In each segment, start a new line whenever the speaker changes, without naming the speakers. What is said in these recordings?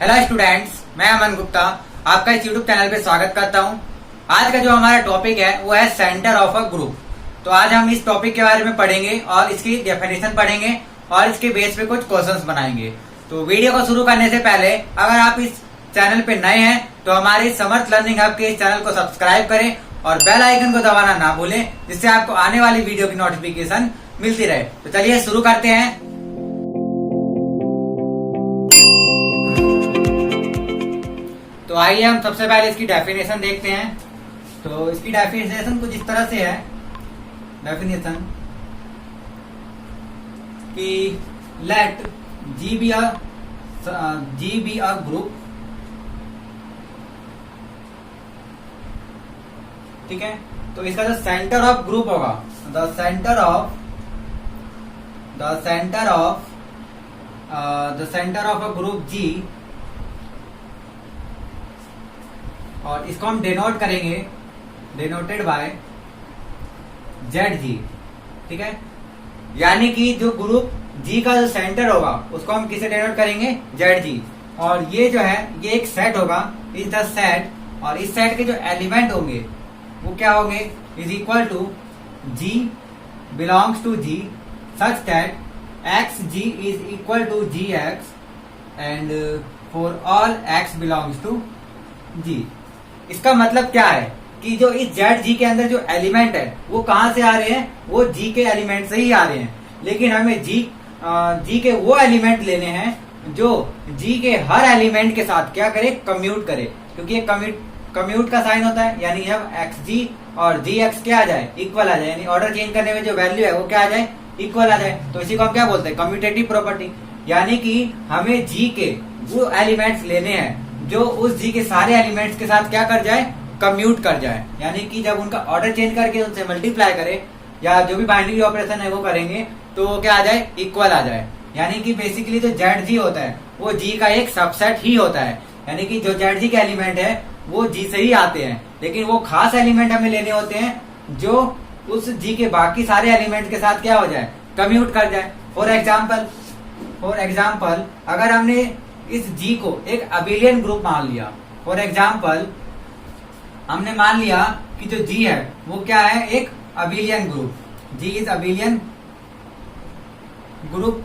Hello students, मैं अमन गुप्ता आपका इस यूट्यूब चैनल पे स्वागत करता हूं। आज का जो हमारा टॉपिक है वो है सेंटर ऑफ अ ग्रुप। तो आज हम इस टॉपिक के बारे में पढ़ेंगे और इसकी डेफिनेशन पढ़ेंगे और इसके बेस पे कुछ क्वेश्चंस बनाएंगे। तो वीडियो को शुरू करने से पहले अगर आप इस चैनल पे नए हैं तो हमारे समर्थ लर्निंग हब के इस चैनल को सब्सक्राइब करें और बेल आइकन को दबाना ना भूलें, जिससे आपको आने वाली वीडियो की नोटिफिकेशन मिलती रहे। तो चलिए शुरू करते हैं। तो आइए हम सबसे पहले इसकी डेफिनेशन देखते हैं। तो इसकी डेफिनेशन कुछ इस तरह से है। डेफिनेशन कि let G be a group, ठीक है। तो इसका जो सेंटर ऑफ ग्रुप होगा, the centre of a group G, और इसको हम डिनोट करेंगे, डिनोटेड बाय जेड जी, ठीक है। यानी कि जो ग्रुप जी का जो सेंटर होगा उसको हम किसे डिनोट करेंगे, जेड जी। और ये जो है ये एक सेट होगा, इज द सेट, और इस सेट के जो एलिमेंट होंगे वो क्या होंगे, is equal to G belongs to G such that X G is equal to G X and for all X belongs to G. इसका मतलब क्या है कि जो इस जेड जी के अंदर जो एलिमेंट है वो कहां से आ रहे हैं, वो जी के एलिमेंट से ही आ रहे हैं। लेकिन हमें जी के वो एलिमेंट लेने हैं जो जी के हर एलिमेंट के साथ क्या करे, कम्यूट करे। क्योंकि ये कम्यूट का साइन होता है, यानी हम एक्स जी और जी एक्स क्या आ जाए, इक्वल आ जाए। यानी ऑर्डर चेंज करने में जो वैल्यू है वो क्या आ जाए, इक्वल आ जाए। तो इसी को हम क्या बोलते हैं, कम्यूटेटिव प्रॉपर्टी। यानी कि हमें जी के वो एलिमेंट्स लेने हैं जो उस जी के सारे एलिमेंट्स के साथ क्या कर जाए, कम्यूट कर जाए। यानी कि जब उनका ऑर्डर चेंज करके उनसे मल्टीप्लाई करे या जो भी बाइनरी ऑपरेशन है वो करेंगे तो वो क्या आ जाए, इक्वल आ जाए। यानी कि बेसिकली जो जेड जी होता है वो जी का एक सबसेट ही होता है। यानी कि जो जेड जी के एलिमेंट है वो जी से ही आते हैं, लेकिन वो खास एलिमेंट हमें लेने होते हैं जो उस जी के बाकी सारे एलिमेंट के साथ क्या हो जाए, कम्यूट कर जाए। फॉर एग्जाम्पल अगर हमने इस जी को एक अबिलियन ग्रुप मान लिया, फॉर एग्जाम्पल हमने मान लिया कि जो जी है वो क्या है, एक abelian group, G is abelian group.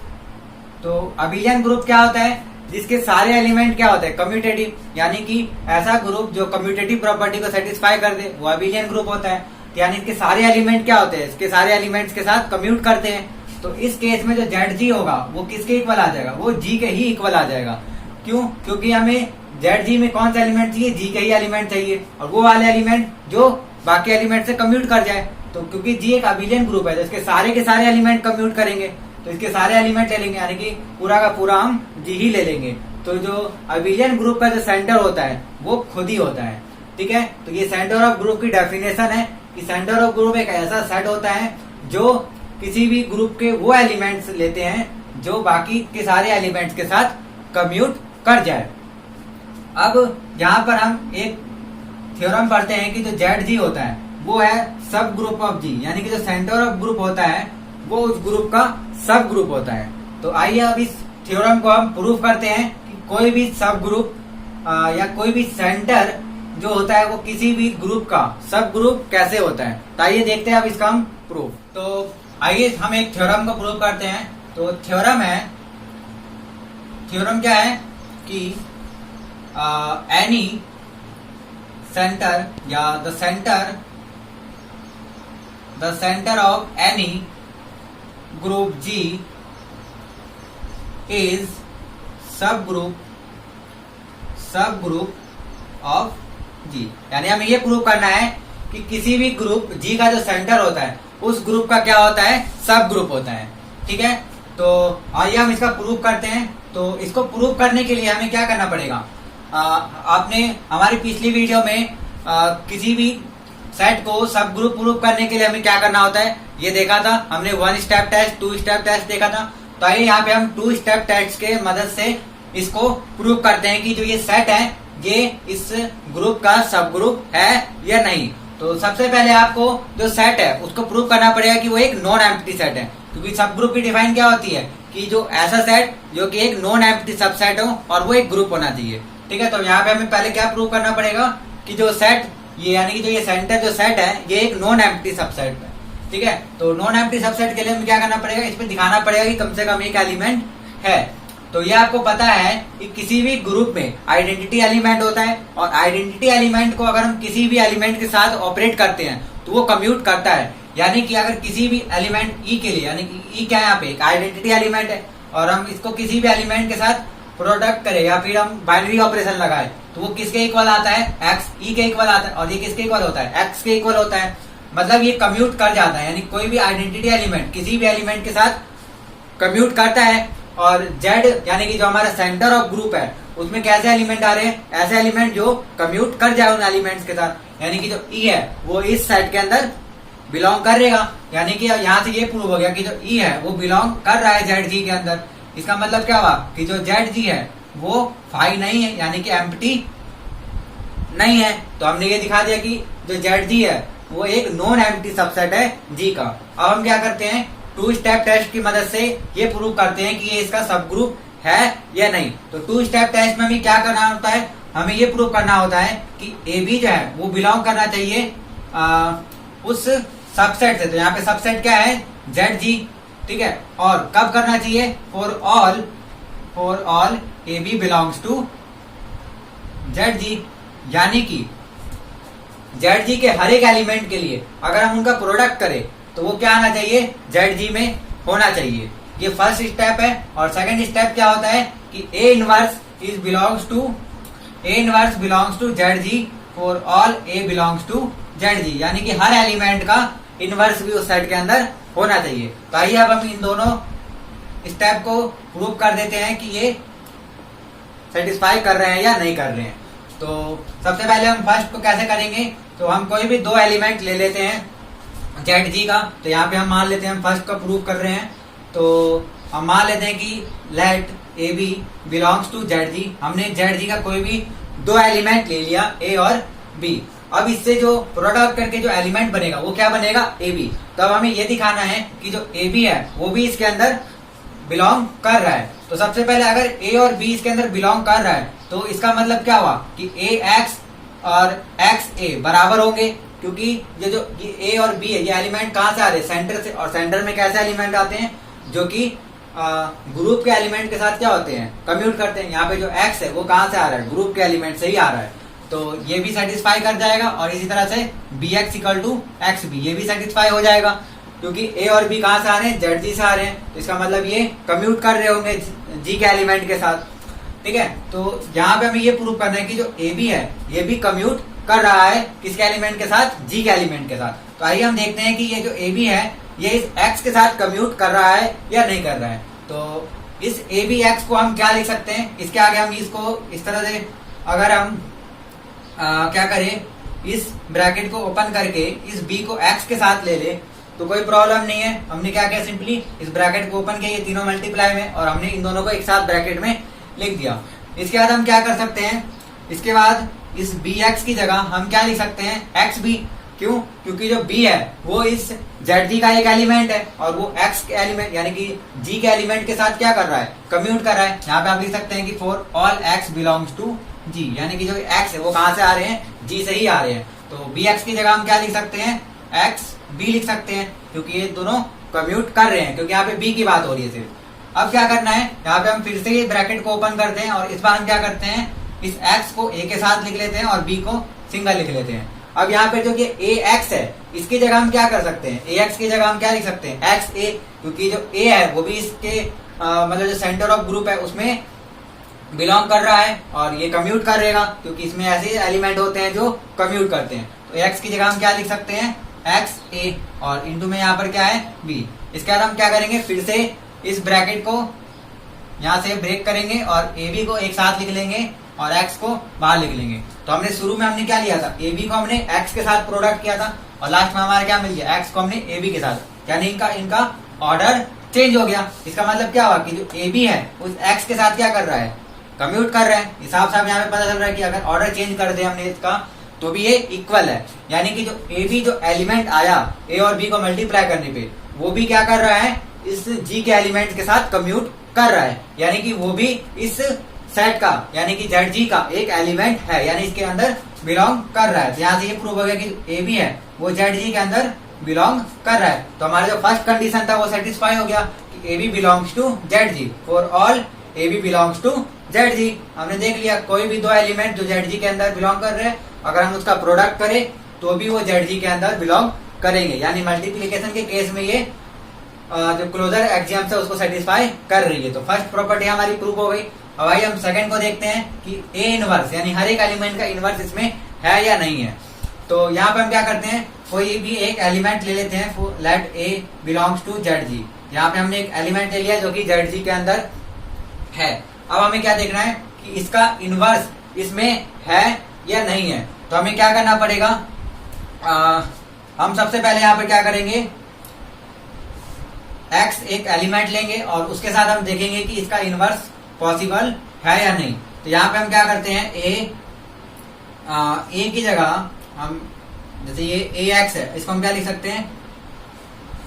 तो अबिलियन ग्रुप क्या होता है, जिसके सारे एलिमेंट क्या होते हैं, कम्यूटेटिव। यानी कि ऐसा ग्रुप जो कम्यूटेटिव प्रॉपर्टी को सेटिस्फाई कर दे वो अबिलियन ग्रुप होता है। यानी इसके सारे एलिमेंट क्या होते हैं, इसके सारे एलिमेंट्स के साथ कम्यूट करते हैं। तो इस केस में जो जेड जी होगा वो किसके इक्वल आ जाएगा, वो जी के ही इक्वल आ जाएगा। क्यों, क्योंकि हमें जेड जी में कौन सा एलिमेंट चाहिए, जी के ही एलिमेंट चाहिए, और वो वाले एलिमेंट जो बाकी एलिमेंट से कम्यूट कर जाए। तो क्योंकि जी एक अबिलियन ग्रुप है तो इसके सारे के सारे एलिमेंट कम्यूट करेंगे, तो इसके सारे एलिमेंट ले लेंगे, यानी कि पूरा का पूरा हम जी ही ले लेंगे। तो जो अबिलियन ग्रुप का जो सेंटर होता है वो खुद ही होता है, ठीक है। तो ये सेंटर ऑफ ग्रुप की डेफिनेशन है कि सेंटर ऑफ ग्रुप एक ऐसा सेट होता है जो किसी भी ग्रुप के वो एलिमेंट्स लेते हैं जो बाकी के सारे एलिमेंट्स के साथ कम्यूट कर जाए। अब यहाँ पर हम एक थ्योरम पढ़ते हैं कि जो जेड जी होता है वो है सब ग्रुप ऑफ जी, यानी कि जो सेंटर ऑफ ग्रुप होता है वो उस ग्रुप का सब ग्रुप होता है। तो आइए अब इस थ्योरम को हम प्रूव करते हैं कि कोई भी सब ग्रुप या कोई भी सेंटर जो होता है वो किसी भी ग्रुप का सब ग्रुप कैसे होता है। तो आइए देखते हैं अब इसका हम प्रूफ। तो आइए हम एक थ्योरम को प्रूव करते हैं। तो थ्योरम क्या है कि एनी सेंटर या the centre of any group G is subgroup of G. यानी हमें ये प्रूव करना है कि किसी भी ग्रुप जी का जो सेंटर होता है उस ग्रुप का क्या होता है, सब ग्रुप होता है, ठीक है। तो आइए हम इसका प्रूव करते हैं। तो इसको प्रूव करने के लिए हमें क्या करना पड़ेगा, आपने हमारी पिछली वीडियो में किसी भी सेट को सब ग्रुप प्रूव करने के लिए हमें क्या करना होता है ये देखा था। हमने 1 स्टेप टेस्ट, 2 स्टेप टेस्ट देखा था। तो आइए यहाँ पे हम 2 स्टेप टेस्ट के मदद से इसको प्रूव करते हैं कि जो ये सेट है ये इस ग्रुप का सब ग्रुप है या नहीं। तो सबसे पहले आपको जो सेट है उसको प्रूव करना पड़ेगा कि वो एक नॉन एम्प्टी सेट है, क्योंकि सब ग्रुप की डिफाइन क्या होती है कि जो ऐसा सेट जो कि एक नॉन एम्प्टी सबसेट हो और वो एक ग्रुप होना चाहिए। ठीक है, तो यहाँ पे हमें पहले क्या प्रूव करना पड़ेगा कि जो सेट ये यानी कि जो ये सेंटर जो सेट है ये एक नॉन एम्प्टी सबसेट है। ठीक है, तो नॉन एम्प्टी सबसेट के लिए हमें क्या करना पड़ेगा, इसमें दिखाना पड़ेगा कि कम से कम एक एलिमेंट है। तो ये आपको पता है कि किसी भी ग्रुप में आइडेंटिटी एलिमेंट होता है और आइडेंटिटी एलिमेंट को अगर हम किसी भी एलिमेंट के साथ ऑपरेट करते हैं तो वो कम्यूट करता है। यानी कि अगर किसी भी एलिमेंट ई के लिए, यानी कि ई क्या है यहाँ पे एक आइडेंटिटी एलिमेंट है और हम इसको किसी भी एलिमेंट के साथ प्रोडक्ट करें या फिर हम बाइनरी ऑपरेशन लगाए तो वो किसके इक्वल आता है, एक्स ई के इक्वल आता है। और ये किसके इक्वल होता है, एक्स के इक्वल होता है। मतलब ये कम्यूट कर जाता है, यानी कोई भी आइडेंटिटी एलिमेंट किसी भी एलिमेंट के साथ कम्यूट करता है। और जेड यानी कि जो हमारा सेंटर ऑफ ग्रुप है उसमें कैसे एलिमेंट आ रहे हैं, ऐसे एलिमेंट जो कम्यूट कर जाए उन एलिमेंट्स के साथ। यानी कि जो ई है वो इस सेट के अंदर बिलोंग करेगा। यानी कि यहाँ से ये प्रूव हो गया कि जो ई है वो बिलोंग कर रहा है जेड जी के अंदर। इसका मतलब क्या हुआ कि जो जेड जी है वो फाई नहीं है, यानी कि एम्प्टी नहीं है। तो हमने ये दिखा दिया कि जो जेड जी है वो एक नॉन एम्प्टी सबसेट है जी का। अब हम क्या करते हैं, टू स्टेप टेस्ट की मदद से ये प्रूव करते हैं कि ये इसका सब ग्रुप है या नहीं। तो टू स्टेप टेस्ट में हमें क्या करना होता है, हमें ये प्रूव करना होता है कि ए बी जो है वो बिलोंग करना चाहिए उस सबसेट से। तो यहाँ पे सबसेट क्या है, जेड जी। ठीक है, और कब करना चाहिए, for all A B belongs to Z G. यानी कि जेड जी के हर एक एलिमेंट के लिए अगर हम उनका प्रोडक्ट करें तो वो क्या आना चाहिए, जेड जी में होना चाहिए। ये फर्स्ट स्टेप है। और सेकंड स्टेप क्या होता है कि A inverse belongs to Z G for all A belongs to Z G. यानी कि हर एलिमेंट का इनवर्स भी उस सेट के अंदर होना चाहिए। तो आइए अब हम इन दोनों स्टेप को प्रूव कर देते हैं कि ये सेटिस्फाई कर रहे हैं या नहीं कर रहे हैं। तो सबसे पहले हम फर्स्ट को कैसे करेंगे, तो हम कोई भी दो एलिमेंट ले लेते हैं जेड जी का। तो यहाँ पे हम मान लेते हैं हम फर्स्ट का प्रूव कर रहे हैं। तो हम मान लेते हैं कि let A B belongs to Z G. हमने जेड जी का कोई भी दो एलिमेंट ले लिया, ए और बी। अब इससे जो प्रोडक्ट करके जो एलिमेंट बनेगा वो क्या बनेगा, ए बी। तो अब हमें ये दिखाना है कि जो ए बी है वो भी इसके अंदर बिलोंग कर रहा है। तो सबसे पहले अगर ए और बी इसके अंदर बिलोंग कर रहा है तो इसका मतलब क्या हुआ कि ए एक्स और एक्स ए बराबर होंगे, क्योंकि ये जो ए और बी है ये एलिमेंट कहाँ से आ रहे हैं, सेंटर से। और सेंटर में कैसे एलिमेंट आते हैं, जो कि ग्रुप के एलिमेंट के साथ क्या होते हैं, कम्यूट करते हैं। यहाँ पे जो एक्स है वो कहाँ से आ रहा है, ग्रुप के एलिमेंट से ही आ रहा है। तो ये भी सेटिस्फाई कर जाएगा। और इसी तरह से B X equal to X B, ये भी सेटिस्फाई हो जाएगा, क्योंकि ए और बी कहाँ से आ रहे हैं, जेड जी से आ रहे हैं। तो इसका मतलब ये कम्यूट कर रहे होंगे जी के एलिमेंट के साथ। ठीक है, तो यहाँ पे हमें ये प्रूव करना है कि जो ए बी है ये भी कम्यूट कर रहा है किसके एलिमेंट के साथ, जी के एलिमेंट के साथ। तो आइए हम देखते हैं कि ये जो ए बी है ये इस एक्स के साथ कम्यूट कर रहा है या नहीं कर रहा है। तो इस ए बी एक्स को हम क्या लिख सकते हैं, इसके आगे हम इसको इस तरह से अगर हम क्या करें, इस ब्रैकेट को ओपन करके इस बी को एक्स के साथ ले ले तो कोई प्रॉब्लम नहीं है। हमने क्या किया, सिंपली इस ब्रैकेट को ओपन किया, ये तीनों मल्टीप्लाई में, और हमने इन दोनों को एक साथ ब्रैकेट में लिख दिया। इसके बाद हम क्या कर सकते हैं, इसके बाद इस बी एक्स की जगह हम क्या लिख सकते हैं, एक्स बी। क्यों, क्योंकि जो बी है वो इस जेड जी का एक एलिमेंट है और वो एक्स के एलिमेंट यानी कि जी के एलिमेंट के साथ क्या कर रहा है, कम्यूट कर रहा है। यहाँ पे आप लिख सकते हैं कि for all X belongs to G, यानी कि जो एक्स है वो कहाँ से आ रहे हैं, जी से ही आ रहे हैं। तो बी एक्स की जगह हम क्या लिख सकते हैं, एक्स बी लिख सकते हैं, क्योंकि ये दोनों कम्यूट कर रहे हैं, क्योंकि यहाँ पे बी की बात हो रही है सिर्फ। अब क्या करना है, यहाँ पे हम फिर से ब्रैकेट को ओपन करते हैं और इस बार हम क्या करते हैं, इस एक्स को ए के साथ लिख लेते हैं और बी को सिंगल लिख लेते हैं। अब यहाँ पे जो कि ए एक्स है इसकी जगह हम क्या कर सकते हैं, ए एक्स की जगह हम क्या लिख सकते हैं, एक्स ए, क्योंकि जो ए है वो भी इसके मतलब जो सेंटर ऑफ ग्रुप है उसमें बिलोंग कर रहा है और ये कम्यूट करेगा, क्योंकि इसमें ऐसे एलिमेंट होते हैं जो कम्यूट करते हैं। तो एक्स की जगह हम क्या लिख सकते हैं, एक्स ए, और इंटू में यहाँ पर क्या है, बी। इसके बाद हम क्या करेंगे, फिर से इस ब्रैकेट को यहाँ से ब्रेक करेंगे और ए बी को एक साथ लिख लेंगे और एक्स को बाहर लिख लेंगे। तो हमने शुरू में हमने क्या लिया था, ए बी को हमने एक्स के साथ प्रोडक्ट किया था और लास्ट में हमारा क्या मिल गया, एक्स को हमने ए बी के साथ, यानी इनका ऑर्डर चेंज हो गया। इसका मतलब क्या हुआ कि जो ए बी है उस एक्स के साथ क्या कर रहा है, कम्यूट कर रहा है। हिसाब से यहाँ पे पता चल रहा है कि अगर ऑर्डर चेंज कर दे हमने इसका तो भी ये इक्वल है, यानी कि जो ए बी जो एलिमेंट आया ए और बी को मल्टीप्लाई करने पे वो भी क्या कर रहा है, इस जी के एलिमेंट के साथ कम्यूट कर रहा है, यानी कि वो भी इस सेट का यानी कि जेड जी का एक एलिमेंट है, यानी इसके अंदर बिलोंग कर रहा है। तो यहाँ से ये प्रूव हो गया कि ए भी है वो जेड जी के अंदर बिलोंग कर रहा है। तो हमारा जो फर्स्ट कंडीशन था वो सेटिस्फाई हो गया कि A B belongs to Z G. For all A B belongs to Z G. हमने देख लिया कोई भी दो एलिमेंट जो जेड जी के अंदर बिलोंग कर रहे हैं, अगर हम उसका प्रोडक्ट करें तो भी वो जेड जी के अंदर बिलोंग करेंगे, यानी मल्टीप्लीकेशन के केस में ये जो क्लोजर एक्सियम है उसको सेटिस्फाई कर रही है। तो फर्स्ट प्रॉपर्टी हमारी प्रूव हो गई। अब आइए हम सेकंड को देखते हैं कि ए इनवर्स यानी हर एक एलिमेंट का इनवर्स इसमें है या नहीं है। तो यहाँ पे हम क्या करते हैं, कोई भी एक एलिमेंट ले लेते हैं, let A belongs to Z G. यहाँ पे हमने एक एलिमेंट ले लिया जो कि जेड जी के अंदर है। अब हमें क्या देखना है कि इसका इनवर्स इसमें है या नहीं है। तो हमें क्या करना पड़ेगा, हम सबसे पहले यहाँ पे क्या करेंगे, x एक एलिमेंट लेंगे और उसके साथ हम देखेंगे कि इसका इनवर्स पॉसिबल है या नहीं। तो यहाँ पे हम क्या करते हैं, ए की जगह हम जैसे ये ए एक्स है, इसको हम क्या लिख सकते हैं,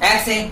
एक्स ए,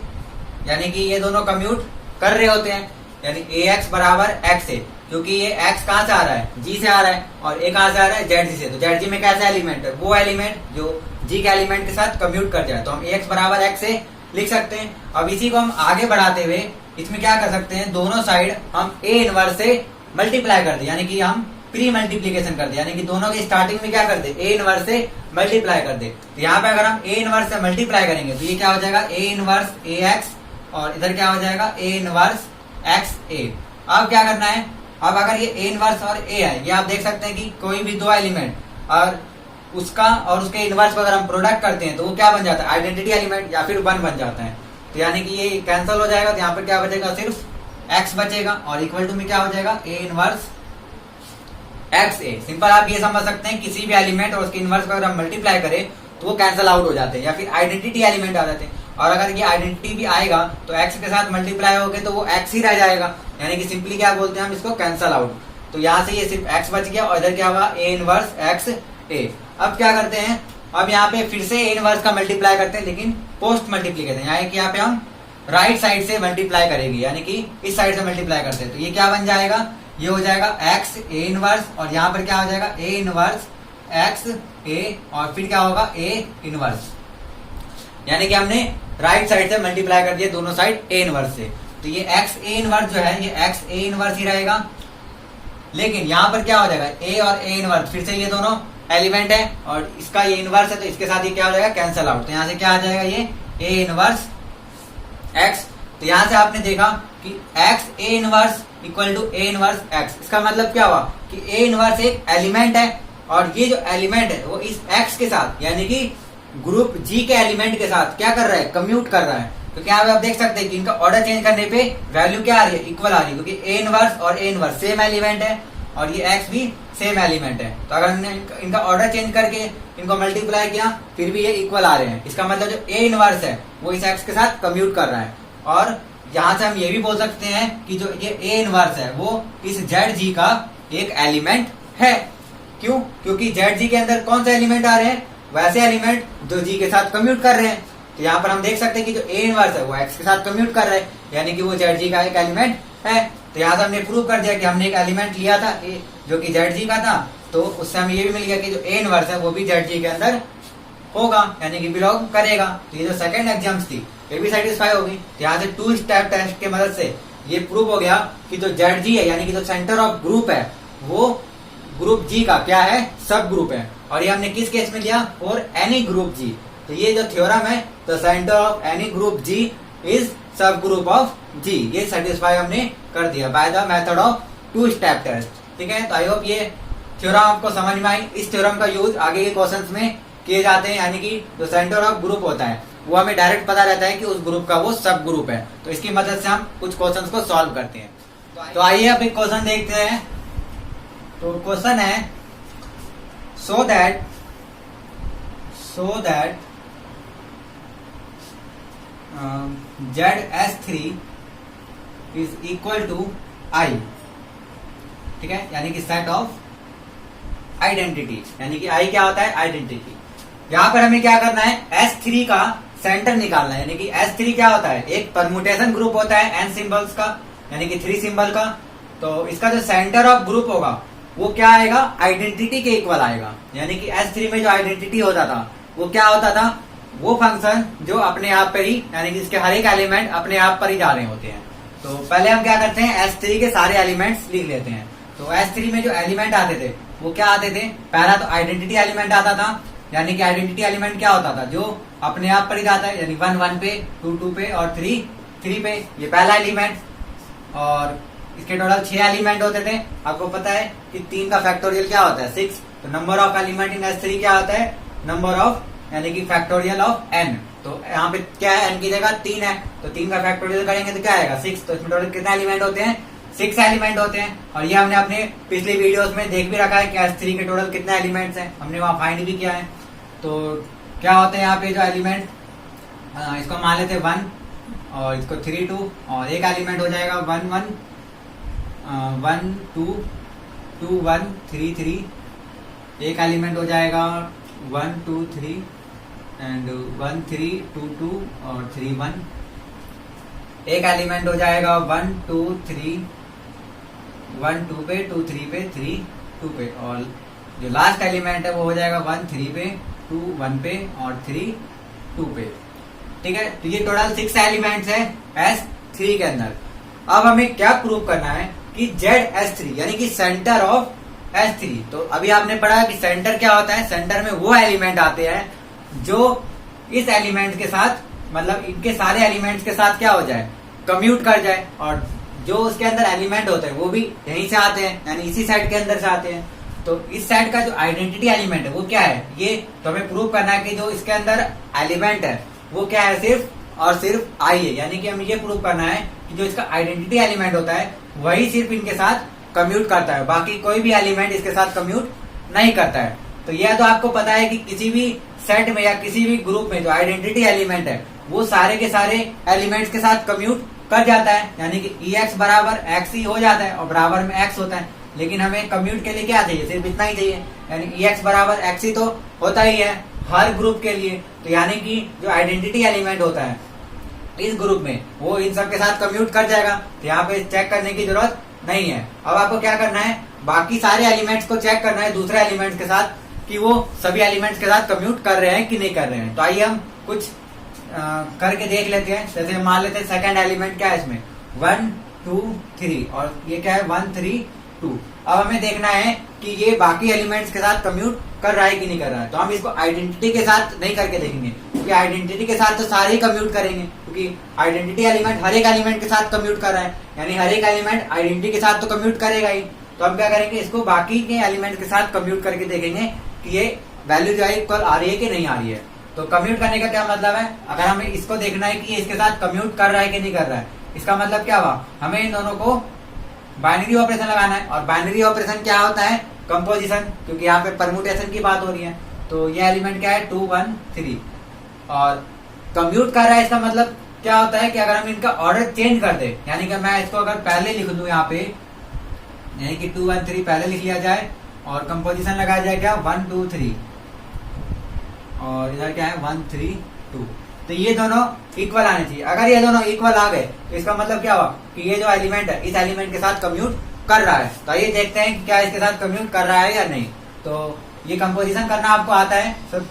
यानी कि ये दोनों कम्यूट कर रहे होते हैं, यानी ए एक्स बराबर एक्स ए, क्योंकि ये एक्स कहाँ से आ रहा है, जी से आ रहा है, और ए कहाँ से आ रहा है, जेड जी से। तो जेड जी में कैसा एलिमेंट है, वो एलिमेंट जो जी के एलिमेंट के साथ कम्यूट कर जाए। तो हम ए एक्स बराबर एक्स ए लिख सकते हैं। अब इसी को हम आगे बढ़ाते हुए इसमें क्या कर सकते हैं, दोनों साइड हम ए इनवर्स से मल्टीप्लाई कर दे, यानी कि हम प्री मल्टीप्लीकेशन कर दे, यानी कि दोनों के स्टार्टिंग में क्या कर दे, ए इनवर्स से मल्टीप्लाई कर दे। तो यहाँ पे अगर हम ए इनवर्स से मल्टीप्लाई करेंगे तो ये क्या हो जाएगा, ए इनवर्स ए एक्स, और इधर क्या हो जाएगा, ए इनवर्स एक्स ए। अब क्या करना है, अब अगर ये ए इनवर्स और ए है, ये आप देख सकते हैं कि कोई भी दो एलिमेंट और उसका और उसके इनवर्स को अगर हम प्रोडक्ट करते हैं तो वो क्या बन जाता है, आइडेंटिटी एलिमेंट या फिर वन बन जाता है। तो यानी कि ये कैंसिल हो जाएगा, तो यहाँ पर क्या बचेगा, सिर्फ x बचेगा, और इक्वल टू में क्या हो जाएगा, ए इनवर्स एक्स ए। सिंपल आप ये समझ सकते हैं, किसी भी एलिमेंट और उसके इनवर्स को अगर हम मल्टीप्लाई करें तो वो कैंसिल आउट हो जाते हैं या फिर आइडेंटिटी एलिमेंट आ जाते हैं। और अगर ये आइडेंटिटी भी आएगा तो x के साथ मल्टीप्लाई होगे तो वो x ही रह जाएगा, यानी कि सिंपली क्या बोलते हैं हम इसको, कैंसिल आउट। तो यहाँ से ये सिर्फ x बच गया और इधर क्या होगा, ए इनवर्स एक्स ए। अब क्या करते हैं, अब यहाँ पे फिर से ए इनवर्स का मल्टीप्लाई करते हैं, लेकिन पोस्ट मल्टीप्लीकेशन, यानी कि यहाँ पे हम राइट साइड से मल्टीप्लाई करेंगे, यानी कि इस साइड से मल्टीप्लाई करते हैं। तो ये क्या बन जाएगा, ये हो जाएगा एक्स ए इनवर्स, और यहाँ पर क्या हो जाएगा, ए इनवर्स एक्स ए, और फिर क्या होगा, ए इनवर्स, यानी कि हमने राइट साइड से मल्टीप्लाई कर दिया दोनों साइड ए इनवर्स से। तो ये एक्स ए इनवर्स जो है, ये एक्स ए इनवर्स ही रहेगा, लेकिन यहाँ पर क्या हो जाएगा, ए और ए इनवर्स, फिर से ये दोनों एलिमेंट है और इसका ये इनवर्स है, तो इसके साथ ये क्या हो जाएगा, कैंसिल आउट। तो यहाँ से क्या आ जाएगा, ये ए इनवर्स एक्स। तो यहाँ से आपने देखा कि X A inverse equal to A inverse X. इसका मतलब क्या हुआ कि ए इनवर्स एक एलिमेंट है, और ये जो एलिमेंट है वो इस एक्स के साथ यानी कि ग्रुप जी के एलिमेंट के साथ क्या कर रहा है, कम्यूट कर रहा है। तो क्या आप देख सकते हैं कि इनका ऑर्डर चेंज करने पे वैल्यू क्या आ रही है, इक्वल आ रही है, क्योंकि ए इनवर्स और ए इनवर्स सेम एलिमेंट है और ये एक्स भी सेम एलिमेंट है। तो अगर हमने इनका ऑर्डर चेंज करके इनको मल्टीप्लाई किया फिर भी ये इक्वल आ रहे हैं। इसका मतलब जो ए इनवर्स है वो इस एक्स के साथ कम्यूट कर रहा है। और यहाँ से हम ये भी बोल सकते हैं कि जो ये ए इनवर्स है वो इस जेड जी का एक एलिमेंट है। क्यों, क्योंकि जेड जी के अंदर कौन सा एलिमेंट आ रहे हैं, वैसे एलिमेंट जो जी के साथ कम्यूट कर रहे हैं। तो यहाँ पर हम देख सकते हैं कि जो ए इनवर्स है वो एक्स के साथ कम्यूट कर रहा है, यानी कि वो जेड जी का एक एलिमेंट है। तो यहाँ से हमने प्रूव कर दिया कि हमने एक एलिमेंट लिया था ए, जो कि जेड जी का था, तो उससे हमें ये भी मिल गया कि जो ए इनवर्स है वो भी जेड जी के अंदर होगा, यानी कि बिलोंग करेगा। तो ये जो सेकंड एग्जाम्स थी ये भी सेटिस्फाई होगी। तो यहाँ से 2 स्टेप टेस्ट के मदद से ये प्रूव हो गया कि जो जेड जी है यानी कि जो सेंटर ऑफ ग्रुप है वो ग्रुप जी का क्या है, सब ग्रुप है। और ये हमने किस केस में लिया, फॉर एनी ग्रुप जी। तो ये जो थ्योरम है, the centre of any group G is subgroup of G, ये सेटिस्फाई हमने कर दिया by the method of 2 step test. ठीक है, तो आई होप ये थ्योरम आपको समझ में आई। इस थ्योरम का यूज आगे के क्वेश्चंस में किए जाते हैं, यानी कि जो सेंटर ऑफ ग्रुप होता है वो हमें डायरेक्ट पता रहता है कि उस ग्रुप का वो सब ग्रुप है। तो इसकी मदद से हम कुछ क्वेश्चंस को सॉल्व करते हैं। तो आइए अब एक क्वेश्चन देखते हैं। तो क्वेश्चन है, so that ZS3 is equal to I। ठीक है, यानी कि सेट ऑफ आइडेंटिटी, यानी कि I क्या होता है, आइडेंटिटी। यहां पर हमें क्या करना है, S3 का सेंटर निकालना है, यानी कि S3 क्या होता है, एक परमुटेशन ग्रुप होता है n सिंबल्स का, यानी कि 3 सिंबल का। तो इसका जो सेंटर ऑफ ग्रुप होगा वो क्या आएगा, आइडेंटिटी के इक्वल आएगा। यानी कि S3 में जो आइडेंटिटी होता था वो क्या होता था, वो फंक्शन जो अपने आप पर ही, यानी कि इसके हर एक एलिमेंट अपने आप पर ही जा रहे होते हैं। तो पहले हम क्या करते हैं, S3 के सारे एलिमेंट्स लिख लेते हैं। तो S3 में जो एलिमेंट आते थे वो क्या आते थे, पहला तो आइडेंटिटी एलिमेंट आता था, यानी कि आइडेंटिटी एलिमेंट क्या होता था, जो अपने आप पर ही जाता है, यानी 1 1 पे, 2 2 पे और 3 3 पे, ये पहला एलिमेंट। और इसके टोटल 6 एलिमेंट होते थे। आपको पता है कि 3 का फैक्टोरियल क्या होता है, 6। तो number of element in S3 क्या होता है, नंबर ऑफ, यानी कि फैक्टोरियल ऑफ n। तो यहाँ पे क्या है, n की जगह 3 है, तो 3 का फैक्टोरियल करेंगे तो क्या आएगा, 6। तो इसमें टोटल कितने एलिमेंट होते हैं, 6 एलिमेंट होते हैं। और ये हमने अपने पिछले वीडियोस में देख भी रखा है कि S3 के टोटल कितने एलिमेंट्स हैं, हमने वहां फाइंड भी किया है। तो क्या होते हैं यहाँ पे जो एलिमेंट, इसको मान लेते 1 और इसको 3 2, और एक एलिमेंट हो जाएगा 1 1 1 2 2 1 3 3, एक एलिमेंट हो जाएगा 1 2 3 एंड 1 3 2 2 और 3 1, एक एलिमेंट हो जाएगा 1 2 3 1 2 पे, 2 3 पे, 3 2 पे, और जो लास्ट एलिमेंट है वो हो जाएगा 1 3 पे, 2 1 पे और 3 2 पे। ठीक है, तो ये टोटल 6 एलिमेंट्स है S3 के अंदर। अब हमें क्या प्रूव करना है कि ZS3 यानी कि सेंटर ऑफ S3। तो अभी आपने पढ़ा कि सेंटर क्या होता है, सेंटर में वो एलिमेंट आते हैं जो इस एलिमेंट के साथ, मतलब इनके सारे एलिमेंट्स के साथ क्या हो जाए, कम्यूट कर जाए, और जो उसके अंदर एलिमेंट होते हैं वो भी यहीं से आते हैं, यानी इसी सेट के अंदर से आते हैं। तो इस सेट का जो आइडेंटिटी एलिमेंट है वो क्या है, ये तो हमें प्रूव करना है कि जो इसके अंदर एलिमेंट है वो क्या है, सिर्फ और सिर्फ आई है। यानी कि हमें ये प्रूव करना है कि जो इसका आइडेंटिटी एलिमेंट होता है वही सिर्फ इनके साथ कम्यूट करता है, बाकी कोई भी एलिमेंट इसके साथ कम्यूट नहीं करता है। तो यह तो आपको पता है कि किसी भी सेट में या किसी भी ग्रुप में जो आइडेंटिटी एलिमेंट है वो सारे के सारे एलिमेंट्स के साथ कम्यूट कर जाता है, यानी कि EX बराबर x ही हो जाता है और बराबर में x होता है। लेकिन हमें कम्यूट के लिए क्या चाहिए, सिर्फ इतना ही चाहिए, यानी EX बराबर x ही तो होता ही है हर ग्रुप के लिए। तो यानी कि जो आइडेंटिटी एलिमेंट होता है इस ग्रुप में वो इन सब के साथ कम्यूट कर जाएगा। तो यहाँ पे चेक करने की जरूरत नहीं है। अब आपको क्या करना है, बाकी सारे एलिमेंट्स को चेक करना है दूसरे एलिमेंट्स के साथ कि वो सभी एलिमेंट्स के साथ कम्यूट कर रहे हैं कि नहीं कर रहे हैं। तो आइए हम कुछ करके देख लेते हैं। जैसे मान लेते हैं सेकंड एलिमेंट क्या है इसमें, 1 2 3, और ये क्या है 1 3 2। अब हमें देखना है कि ये बाकी एलिमेंट्स के साथ कम्यूट कर रहा है कि नहीं कर रहा है। तो हम इसको आइडेंटिटी के साथ नहीं करके देखेंगे, क्योंकि आइडेंटिटी के साथ तो सारे ही कम्यूट करेंगे, क्योंकि आइडेंटिटी एलिमेंट हर एक एलिमेंट के साथ कम्यूट कर रहा है, यानी हर एक एलिमेंट आइडेंटिटी के साथ तो कम्यूट करेगा ही। तो हम क्या करेंगे, इसको बाकी के एलिमेंट के साथ कम्यूट करके देखेंगे कि ये वैल्यू जो है इक्वल आ रही है कि नहीं आ रही है। तो कम्यूट करने का क्या मतलब है, अगर हमें इसको देखना है कि इसके साथ कम्यूट कर रहा है कि नहीं कर रहा है, इसका मतलब क्या हुआ, हमें इन दोनों को बाइनरी ऑपरेशन लगाना है। और बाइनरी ऑपरेशन क्या होता है, कंपोजिशन, क्योंकि यहाँ पे परमुटेशन की बात हो रही है। तो ये एलिमेंट क्या है 2 1 3, और कम्यूट कर रहा है, इसका मतलब क्या होता है कि अगर हम इनका ऑर्डर चेंज कर दे, यानी कि मैं इसको अगर पहले लिख दूं यहाँ पे, यानी कि 2 1 3 पहले लिख लिया जाए और कंपोजिशन लगाया जाए क्या 1 2 3, और इधर क्या है 1 3 2। तो ये दोनों इक्वल आने चाहिए। अगर ये दोनों इक्वल आ गए तो इसका मतलब क्या हुआ कि ये जो एलिमेंट है इस एलिमेंट के साथ कम्यूट कर रहा है। तो ये देखते हैं कि क्या इसके साथ कम्यूट कर रहा है या नहीं। तो ये कंपोजिशन करना आपको आता है। सब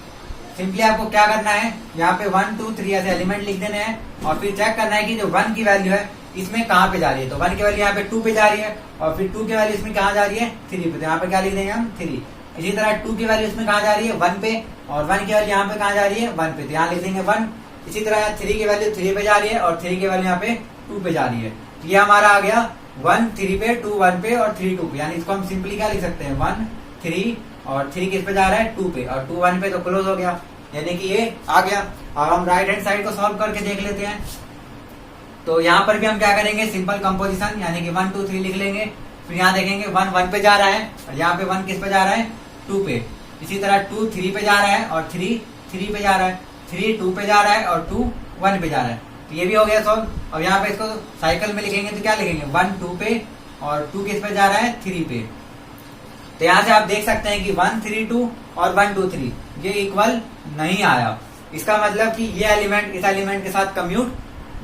सिंपली आपको क्या करना है, यहाँ पे 1 2 3 ऐसे एलिमेंट लिख देने हैं और फिर चेक करना है कि जो 1 की वैल्यू है इसमें कहाँ पे जा रही है। तो 1 की वैल्यू यहाँ पे 2 पे जा रही है, और फिर 2 की वैल्यू इसमें कहाँ जा रही है 3 पे। तो यहाँ पे क्या लिख देंगे हम 3। इसी तरह 2 की वैल्यू इसमें कहाँ जा रही है 1 पे, और 1 की वैल्यू यहाँ पे कहाँ जा रही है 1 पे, तो यहाँ लिख देंगे 1। इसी तरह 3 की वैल्यू 3 पे जा रही है और 3 की वैल्यू यहाँ पे 2 पे जा रही है। तो ये हमारा आ गया 1 3 पे, 2 1 पे और 3 2 पे। यानी इसको हम सिंपली क्या लिख सकते हैं 1 3, और 3 किस पे जा रहा है 2 पे, और 2 1 पे, तो क्लोज हो गया, यानी कि ये आ गया। अब हम राइट हैंड साइड को सॉल्व करके देख लेते हैं। तो यहाँ पर भी हम क्या करेंगे, सिंपल कंपोजिशन, यानी कि 1 2 3 लिख लेंगे। फिर यहाँ देखेंगे 1 1 पे जा रहा है, और यहाँ पे 1 किस पे जा रहा है 2 पे। इसी तरह 2 3 पे जा रहा है, और 3 3 पे जा रहा है, 3 2 पे जा रहा है, और 2 1 पे जा रहा है। तो ये भी हो गया सॉल्व। अब यहाँ पे इसको साइकिल में लिखेंगे तो क्या लिखेंगे 1 2 पे, और 2 किस पे जा रहा है 3 पे। तो यहाँ से आप देख सकते हैं कि 1 3 2 और 1 2 3 ये इक्वल नहीं आया। इसका मतलब कि ये एलिमेंट इस एलिमेंट के साथ कम्यूट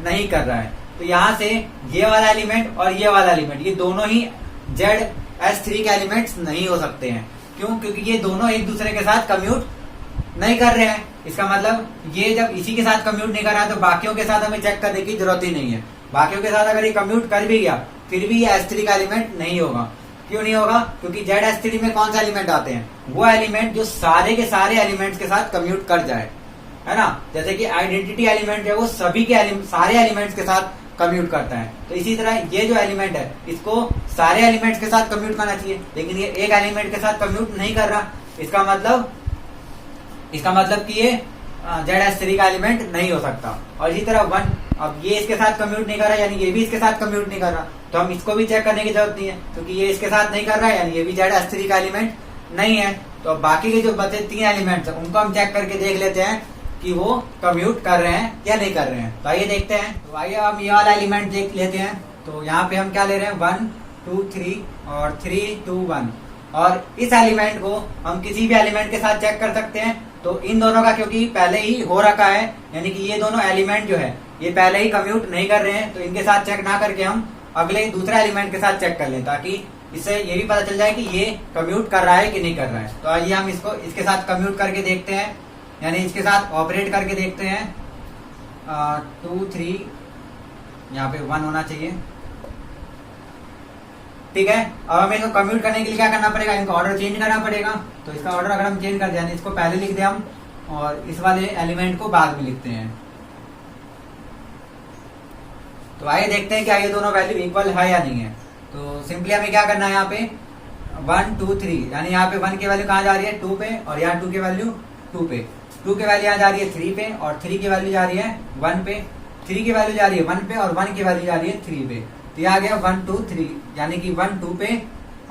नहीं कर रहा है। तो यहाँ से ये वाला एलिमेंट और ये वाला एलिमेंट, ये दोनों ही ZS3 के एलिमेंट्स नहीं हो सकते हैं। क्यों? क्योंकि ये दोनों एक दूसरे के साथ कम्यूट नहीं कर रहे हैं। इसका मतलब ये जब इसी के साथ कम्यूट नहीं कर रहा है तो बाकियों के साथ हमें चेक करने की जरूरत ही नहीं है। बाकियों के साथ अगर ये कम्यूट कर भी गया फिर भी ये S3 का एलिमेंट नहीं होगा। क्यों नहीं होगा? क्योंकि ZS3 में कौन सा एलिमेंट आते हैं? वो एलिमेंट जो सारे के सारे एलिमेंट्स के साथ कम्यूट कर जाए, है ना। जैसे कि आइडेंटिटी एलिमेंट है वो सभी के सारे एलिमेंट्स के साथ कम्यूट करता है। तो इसी तरह ये जो एलिमेंट है इसको सारे एलिमेंट्स के साथ कम्यूट करना चाहिए, लेकिन ये एक एलिमेंट के साथ कम्यूट नहीं कर रहा। इसका मतलब कि ये ZS3 का एलिमेंट नहीं हो सकता। और इसी तरह 1, अब ये इसके साथ कम्यूट नहीं कर रहा यानी ये भी इसके साथ कम्यूट नहीं कर रहा, तो हम इसको भी चेक करने की जरूरत नहीं है, क्योंकि ये इसके साथ नहीं कर रहा है यानी ये भी ZS3 का एलिमेंट नहीं है। तो बाकी के जो बचे 3 एलिमेंट्स हैं उनको हम चेक करके देख लेते हैं कि वो कम्यूट कर रहे हैं या नहीं कर रहे हैं। तो आइए देखते हैं। तो आइए हम ये वाला एलिमेंट देख लेते हैं। तो यहाँ पे हम क्या ले रहे हैं, 1 2 3 और 3 2 1। और इस एलिमेंट को हम किसी भी एलिमेंट के साथ चेक कर सकते हैं। तो इन दोनों का क्योंकि पहले ही हो रखा है, यानी कि ये दोनों एलिमेंट जो है ये पहले ही कम्यूट नहीं कर रहे हैं, तो इनके साथ चेक ना करके हम अगले दूसरे एलिमेंट के साथ चेक कर लें, ताकि इससे ये भी पता चल जाए कि ये कम्यूट कर रहा है कि नहीं कर रहा है। तो आइए हम इसको इसके साथ कम्यूट करके देखते हैं, यानी इसके साथ ऑपरेट करके देखते हैं। 2 3, यहाँ पे 1 होना चाहिए, ठीक है। अब हमें इसको कम्यूट करने के लिए क्या करना पड़ेगा, इनका ऑर्डर चेंज करना पड़ेगा। तो इसका ऑर्डर अगर हम चेंज कर दें, इसको पहले लिख दें हम और इस वाले एलिमेंट को बाद में लिखते हैं। तो आइए देखते हैं क्या ये दोनों वैल्यू इक्वल है या नहीं है। तो सिंपली हमें क्या करना है, यहाँ पे 1 2 3, यानी यहाँ पे 1 की वैल्यू कहाँ जा रही है, 2 पे, और यहाँ 2 की वैल्यू 2 पे। 2 की वैल्यू यहाँ जा रही है 3 पे, और 3 की वैल्यू जा रही है 1 पे। 3 की वैल्यू जा रही है 1 पे और 1 की वैल्यू जा रही है 3 पे। तो ये आ गया 1 2 3, यानी कि 1 2 पे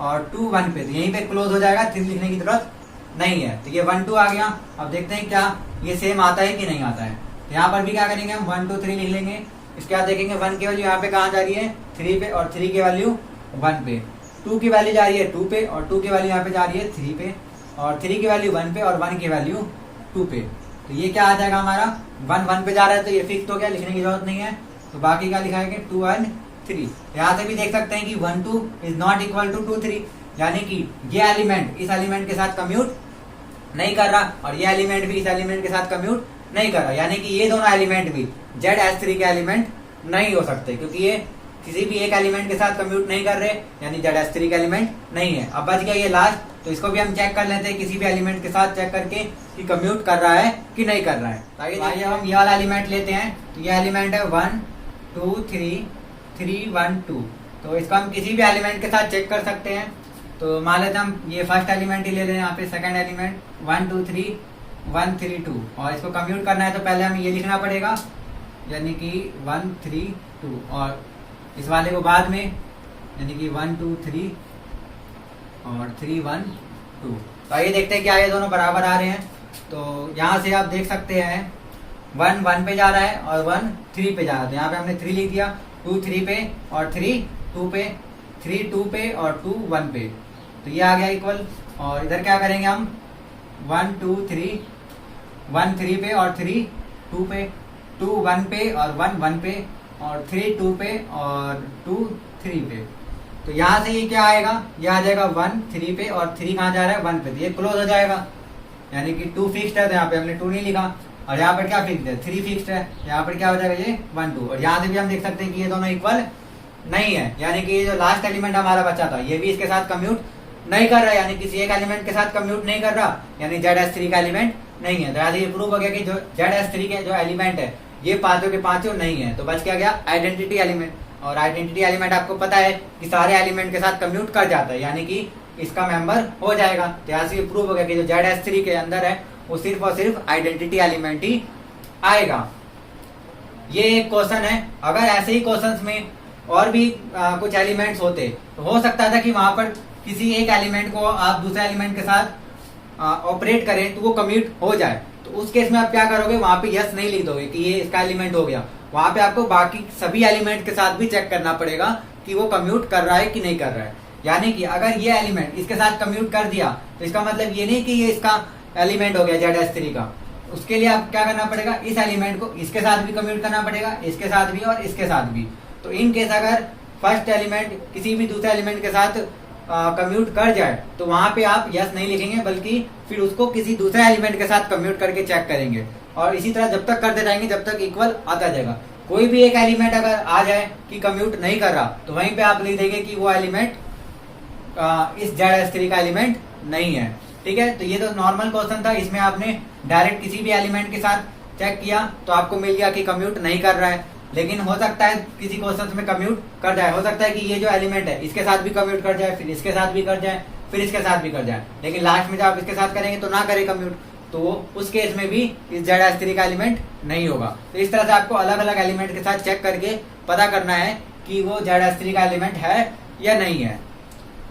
और 2 1 पे। तो यहीं पे क्लोज हो जाएगा, 3 लिखने की जरूरत नहीं है। तो ये 1 2 आ गया। अब देखते हैं क्या ये सेम आता है कि नहीं आता है। तो यहाँ पर भी क्या करेंगे, हम 1 2 3 लिख लेंगे। इसके बाद देखेंगे 1 की वैल्यू यहाँ पे कहाँ जा रही है, 3 पे, और 3 की वैल्यू 1 पे। 2 की वैल्यू जा रही है 2 पे, और 2 की वैल्यू यहाँ पे जा रही है 3 पे, और 3 की वैल्यू 1 पे और 1 की वैल्यू 2 पे। तो ये क्या आ जाएगा हमारा, 1 1 पे जा रहा है, तो ये फिक्स हो गया, लिखने की जरूरत नहीं है। तो बाकी क्या लिखाएंगे, 2 1 3। यहाँ से भी देख सकते हैं कि 1 2 इज नॉट इक्वल टू 2 3, यानी कि ये एलिमेंट इस एलिमेंट के साथ कम्यूट नहीं कर रहा और ये एलिमेंट भी इस एलिमेंट के साथ कम्यूट नहीं कर रहा, यानी कि ये दोनों एलिमेंट भी ZS3 के एलिमेंट नहीं हो सकते, क्योंकि ये किसी भी एक एलिमेंट के साथ कम्यूट नहीं कर रहे, यानी ZS3 का एलिमेंट नहीं है। अब बच गया ये लास्ट, तो इसको भी हम चेक कर लेते हैं किसी भी एलिमेंट के साथ चेक करके कि कम्यूट कर रहा है कि नहीं कर रहा है। तो आइए हम ये वाला एलिमेंट लेते हैं। तो ये एलिमेंट है 1 2 3 3 1 2। तो इसको हम किसी भी एलिमेंट के साथ चेक कर सकते हैं। तो मान लेते हैं हम ये फर्स्ट एलिमेंट ही ले लें, यहाँ पे सेकंड एलिमेंट 1 2 3 1 3 2, और इसको कम्यूट करना है तो पहले हमें ये लिखना पड़ेगा, यानी कि 1 3 2, और इस वाले को बाद में, यानी कि 1 2 3 और 3 1 2। तो आइए देखते हैं क्या ये दोनों बराबर आ रहे हैं। तो यहाँ से आप देख सकते हैं 1 1 पे जा रहा है और 1 3 पे जा रहा है। तो यहाँ पे हमने 3 लिख दिया, 2 3 पे और 3 2 पे, 3 2 पे और 2 1 पे। तो ये आ गया इक्वल। और इधर क्या करेंगे हम, 1 2 3 1 3 पे और 3 2 पे, 2 1 पे और 1 1 पे, और 3 2 पे और 2 3 पे। तो यहाँ से ये क्या आएगा, ये आ जाएगा 1 3 पे और 3 कहाँ जा रहा है 1 पे, तो ये क्लोज हो जाएगा, यानी कि 2 फिक्स्ड है, तो यहाँ पे हमने 2 नहीं लिखा। और यहाँ पर क्या फिक्स्ड है, 3 फिक्स्ड है, यहाँ पर क्या हो जाएगा ये 1 2। और यहाँ से भी हम देख सकते हैं कि ये दोनों इक्वल नहीं है, यानी कि ये जो लास्ट एलिमेंट हमारा बचा था ये भी इसके साथ कम्यूट नहीं कर रहा, यानी किसी एक एलिमेंट के साथ कम्यूट नहीं कर रहा, यानी ZS3 का एलिमेंट नहीं है। तो ये प्रूव हो गया कि जो ZS3 के जो एलिमेंट है ये पांचों के पांचों नहीं है। तो बच क्या गया, आइडेंटिटी एलिमेंट। और आइडेंटिटी एलिमेंट आपको पता है कि सारे एलिमेंट के साथ कम्यूट कर जाता है, यानी कि इसका मेंबर हो जाएगा। तो यहाँ से ये प्रूव हो गया कि जो ZS3 के अंदर है वो सिर्फ और सिर्फ आइडेंटिटी एलिमेंट ही आएगा। ये एक क्वेश्चन है। अगर ऐसे ही क्वेश्चंस में और भी कुछ एलिमेंट्स होते तो हो सकता था कि वहां पर किसी एक एलिमेंट को आप दूसरे एलिमेंट के साथ ऑपरेट करें तो वो कम्यूट हो जाए। तो उस केस में आप क्या करोगे, वहां पे यस नहीं लिख दोगे कि ये इसका एलिमेंट हो गया, वहां पे आपको बाकी सभी एलिमेंट के साथ भी चेक करना पड़ेगा कि वो कम्यूट कर रहा है कि नहीं कर रहा है। यानी कि अगर ये एलिमेंट इसके साथ कम्यूट कर दिया तो इसका मतलब ये नहीं कि ये इसका एलिमेंट हो गया ZS3 का, उसके लिए आप क्या करना पड़ेगा, इस एलिमेंट को इसके साथ भी कम्यूट करना पड़ेगा, इसके साथ भी और इसके साथ भी। तो इन केस अगर फर्स्ट एलिमेंट किसी भी दूसरे एलिमेंट के साथ कम्यूट कर जाए तो वहां पे आप यस नहीं लिखेंगे, बल्कि फिर उसको किसी दूसरे एलिमेंट के साथ कम्यूट करके चेक करेंगे। और इसी तरह जब तक करते रहेंगे जब तक इक्वल आता जाएगा। कोई भी एक एलिमेंट अगर आ जाए कि कम्यूट नहीं कर रहा तो वहीं पे आप लिख देंगे कि वो एलिमेंट इस Z3 का एलिमेंट नहीं है। ठीक है, तो ये तो नॉर्मल क्वेश्चन था, इसमें आपने डायरेक्ट किसी भी एलिमेंट के साथ चेक किया तो आपको मिल गया कि कम्यूट नहीं कर रहा है। लेकिन हो सकता है किसी क्वेश्चन में कम्यूट कर जाए, हो सकता है कि ये जो एलिमेंट है इसके साथ भी कम्यूट कर जाए, फिर इसके साथ भी कर जाए, फिर इसके साथ भी कर जाए, लेकिन लास्ट में जब आप इसके साथ करेंगे तो ना करे कम्यूट, तो उस केस में भी इस Z3 का एलिमेंट नहीं होगा। तो इस तरह से आपको अलग अलग एलिमेंट के साथ चेक करके पता करना है कि वो Z3 का एलिमेंट है या नहीं है।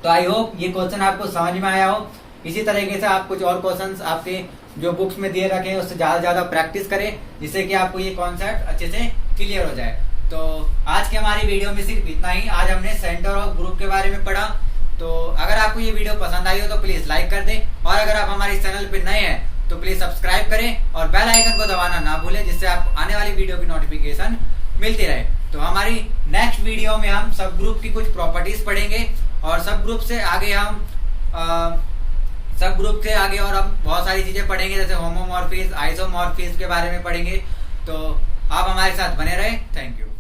तो आई होप ये क्वेश्चन आपको समझ में आया हो। इसी तरीके से आप कुछ और क्वेश्चंस आपके जो बुक्स में दिए रखे हैं उससे ज्यादा प्रैक्टिस करें, जिससे कि आपको ये कॉन्सेप्ट अच्छे से क्लियर हो जाए। तो आज की हमारी वीडियो में सिर्फ इतना ही। आज हमने सेंटर ऑफ ग्रुप के बारे में पढ़ा। तो अगर आपको ये वीडियो पसंद आई हो तो प्लीज लाइक कर दें, और अगर आप हमारे चैनल पर नए हैं तो प्लीज सब्सक्राइब करें और बेल आइकन को दबाना ना भूलें, जिससे आपको आने वाली वीडियो की नोटिफिकेशन मिलती रहे। तो हमारी नेक्स्ट वीडियो में हम सब ग्रुप की कुछ प्रॉपर्टीज पढ़ेंगे, और सब ग्रुप से आगे और हम बहुत सारी चीजें पढ़ेंगे, जैसे होमोमॉर्फिज्म, आइसोमॉर्फिज्म के बारे में पढ़ेंगे। तो आप हमारे साथ बने रहे। Thank you.